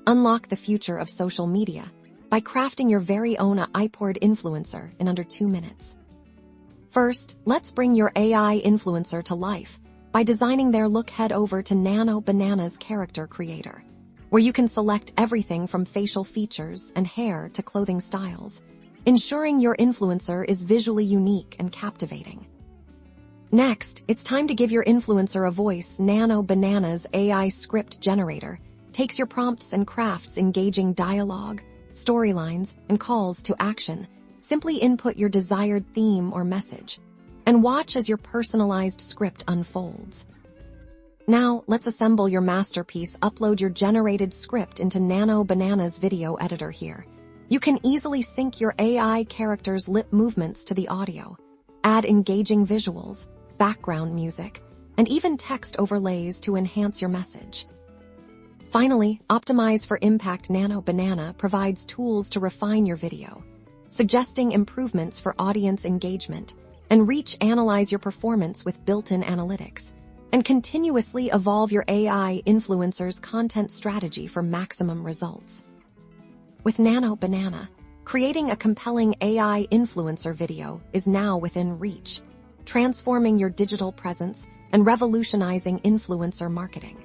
Unlock the future of social media by crafting your very own iPod influencer in under 2 minutes. First, let's bring your AI influencer to life by designing their look. Head over to Nano Banana's Character Creator, where you can select everything from facial features and hair to clothing styles, ensuring your influencer is visually unique and captivating. Next, it's time to give your influencer a voice. Nano Banana's AI script generator takes your prompts and crafts engaging dialogue, storylines, and calls to action. Simply input your desired theme or message, and watch as your personalized script unfolds. Now, let's assemble your masterpiece. Upload your generated script into Nano Banana's video editor here. You can easily sync your AI character's lip movements to the audio, add engaging visuals, background music, and even text overlays to enhance your message. Finally, optimize for impact. Nano Banana provides tools to refine your video, suggesting improvements for audience engagement and reach. Analyze your performance with built-in analytics, and continuously evolve your AI influencer's content strategy for maximum results. With Nano Banana, creating a compelling AI influencer video is now within reach, transforming your digital presence and revolutionizing influencer marketing.